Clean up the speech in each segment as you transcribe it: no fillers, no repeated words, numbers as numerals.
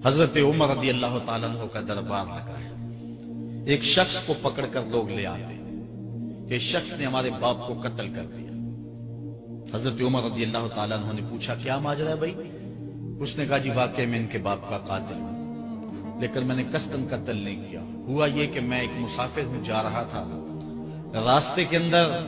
حضرت عمر رضی اللہ تعالیٰ عنہ کا دربار لگا ہے۔ ایک شخص کو پکڑ کر لوگ لے آتے کہ شخص نے ہمارے باپ کو قتل کر دیا۔ حضرت عمر رضی اللہ تعالیٰ عنہ نے پوچھا کیا ماجرا ہے بھائی؟ اس نے کہا جی واقعی میں ان کے باپ کا قاتل ہوں، لیکن میں نے قصداً قتل نہیں کیا۔ ہوا یہ کہ میں ایک مسافر ہوں، جا رہا تھا، راستے کے اندر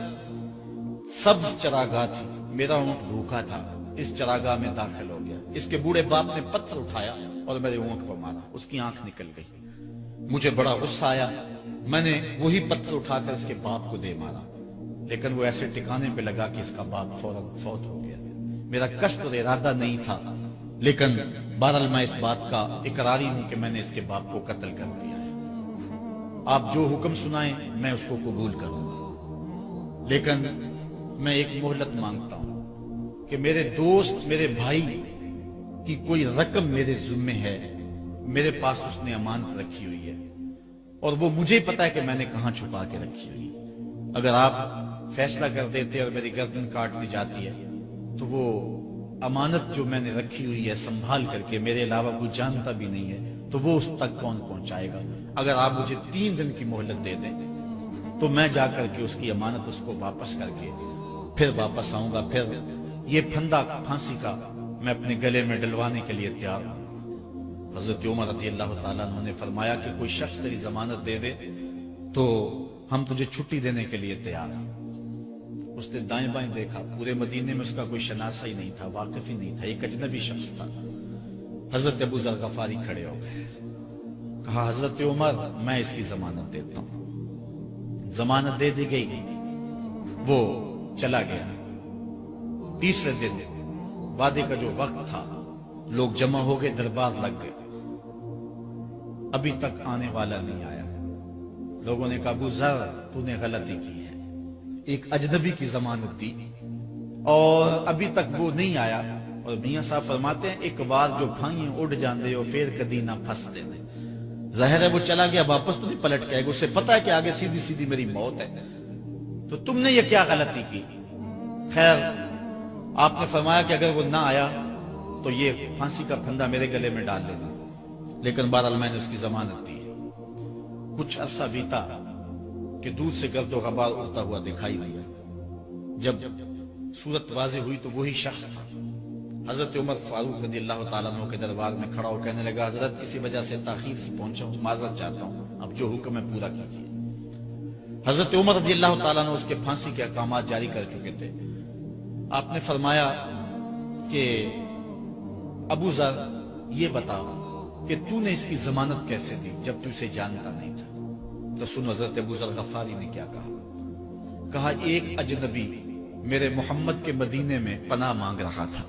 سبز چراگاہ تھی، میرا اونٹ بھوکا تھا، اس چراگاہ میں داخل ہو گیا۔ اس کے بوڑھے باپ نے پتھر اٹھایا اور میرے اونٹ کو مارا، اس کی آنکھ نکل گئی۔ مجھے بڑا غصہ آیا، میں نے وہی پتھر اٹھا کر اس کے باپ کو دے مارا، لیکن وہ ایسے ٹھکانے پہ لگا کہ اس کا باپ فوراً فوت ہو گیا۔ میرا قصد اور ارادہ نہیں تھا، لیکن بہرحال میں اس بات کا اقراری ہوں کہ میں نے اس کے باپ کو قتل کر دیا ہے۔ آپ جو حکم سنائیں میں اس کو قبول کروں گا، لیکن میں ایک مہلت مانگتا ہوں کہ میرے دوست، میرے بھائی کی کوئی رقم میرے ذمہ ہے، میرے پاس اس نے امانت رکھی ہوئی ہے، اور وہ مجھے پتا ہے کہ میں نے کہاں چھپا کے رکھی ہوئی ہے۔ اگر آپ فیصلہ کر دیتے اور میری گردن کاٹ دی جاتی ہے تو وہ امانت جو میں نے رکھی ہوئی ہے سنبھال کر کے میرے علاوہ کوئی جانتا بھی نہیں ہے، تو وہ اس تک کون پہنچائے گا؟ اگر آپ مجھے 3 دن کی مہلت دے دیں تو میں جا کر کے اس کی امانت اس کو واپس کر کے پھر واپس آؤں گا، پھر یہ پھندا پھانسی کا میں اپنے گلے میں ڈلوانے کے لیے تیار ہوں۔ حضرت عمر رضی اللہ تعالیٰ عنہ نے فرمایا کہ کوئی شخص تیری ضمانت دے دے تو ہم تجھے چھٹی دینے کے لیے تیار ہیں۔ اس نے دائیں بائیں دیکھا، پورے مدینے میں اس کا کوئی شناسہ ہی نہیں تھا، واقف ہی نہیں تھا، ایک اجنبی شخص تھا۔ حضرت ابو ذر غفاری کھڑے ہو گئے، کہا حضرت عمر میں اس کی ضمانت دیتا ہوں۔ ضمانت دے دی گئی، وہ چلا گیا۔ تیسرے دن وعدے کا جو وقت تھا، لوگ جمع ہو گئے، دربار لگ گئے، ابھی تک آنے والا نہیں آیا۔ لوگوں نے کہا ابو ذر تو نے غلطی کی ہے، ایک اجنبی کی ضمانت دی اور ابھی تک وہ نہیں آیا، اور میاں صاحب فرماتے ہیں ایک بار جو بھائیں اڑ جاندے ہو پھر کدی نہ پھنس دے دے۔ ظاہر ہے وہ چلا گیا، واپس تو نہیں پلٹ کے آئے گا، اسے پتا ہے کہ آگے سیدھی سیدھی میری موت ہے، تو تم نے یہ کیا غلطی کی؟ خیر آپ نے فرمایا کہ اگر وہ نہ آیا تو یہ پھانسی کا پھندا میرے گلے میں ڈال لینا، لیکن بہرحال میں نے اس کی ضمانت دی۔ کچھ عرصہ بیتا کہ دور سے گرد و غبار اڑتا ہوا دکھائی دیا۔ جب صورت واضح ہوئی تو وہی شخص تھا۔ حضرت عمر فاروق رضی اللہ تعالیٰ عنہ کے دربار میں کھڑا ہو کہنے لگا حضرت کسی وجہ سے تاخیر سے پہنچا ہوں، معذرت چاہتا ہوں، اب جو حکم ہے پورا کیجیے۔ حضرت عمر رضی اللہ تعالیٰ عنہ اس کے پھانسی کے احکامات جاری کر چکے تھے۔ آپ نے فرمایا کہ ابو ذر یہ بتا کہ تو نے اس کی ضمانت کیسے دی جب تو اسے جانتا نہیں تھا؟ تو سن حضرت ابو ذر غفاری نے کیا کہا، کہا ایک اجنبی میرے محمد کے مدینے میں پناہ مانگ رہا تھا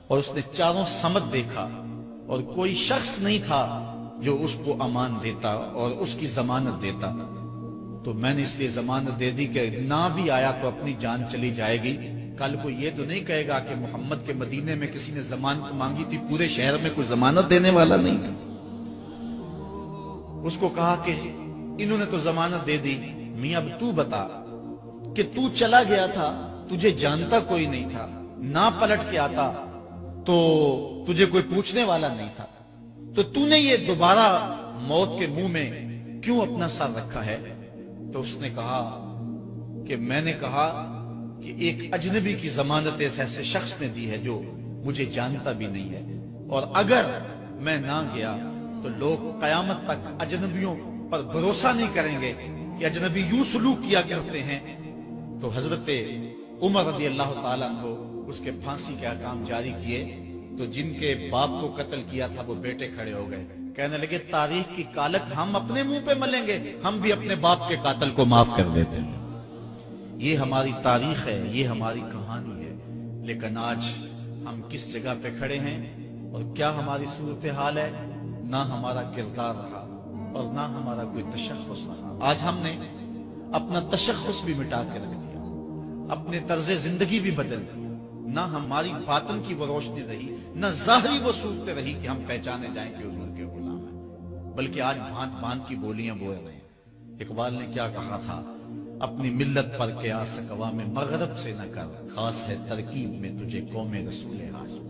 اور اس نے چاروں سمت دیکھا اور کوئی شخص نہیں تھا جو اس کو امان دیتا اور اس کی ضمانت دیتا، تو میں نے اس لیے ضمانت دے دی کہ نہ بھی آیا تو اپنی جان چلی جائے گی، کل کو یہ تو نہیں کہے گا کہ محمد کے مدینے میں کسی نے ضمانت مانگی تھی، پورے شہر میں کوئی ضمانت دینے والا نہیں تھا۔ اس کو کہا کہ انہوں نے تو ضمانت دے دی، میاں اب تو بتا کہ تو چلا گیا تھا، تجھے جانتا کوئی نہیں تھا، نہ پلٹ کے آتا تو تجھے کوئی پوچھنے والا نہیں تھا، تو تو نے یہ دوبارہ موت کے منہ میں کیوں اپنا سر رکھا ہے؟ تو اس نے کہا کہ میں نے کہا کہ ایک اجنبی کی ضمانت ایسے شخص نے دی ہے جو مجھے جانتا بھی نہیں ہے، اور اگر میں نہ گیا تو لوگ قیامت تک اجنبیوں پر بھروسہ نہیں کریں گے کہ اجنبی یوں سلوک کیا کرتے ہیں۔ تو حضرت عمر رضی اللہ تعالیٰ عنہ اس کے پھانسی کے احکام جاری کیے، تو جن کے باپ کو قتل کیا تھا وہ بیٹے کھڑے ہو گئے، کہنے لگے تاریخ کی کالک ہم اپنے منہ پہ ملیں گے، ہم بھی اپنے باپ کے قاتل کو معاف کر دیتے ہیں۔ یہ ہماری تاریخ ہے، یہ ہماری کہانی ہے، لیکن آج ہم کس جگہ پہ کھڑے ہیں اور کیا ہماری صورتحال ہے؟ نہ ہمارا کردار رہا اور نہ ہمارا کوئی تشخص رہا۔ آج ہم نے اپنا تشخص بھی مٹا کے رکھ دیا، اپنے طرز زندگی بھی بدل دی، نہ ہماری باطن کی وہ روشنی رہی، نہ ظاہری وہ صورت رہی کہ ہم پہچانے جائیں کہ حضور کے غلام ہیں، بلکہ آج بھانت بھانت کی بولیاں بول رہے ہیں۔ اقبال نے کیا کہا تھا، اپنی ملت پر قیاس اقوام مغرب سے نہ کر، خاص ہے ترکیب میں تجھے قوم رسول ہاشم۔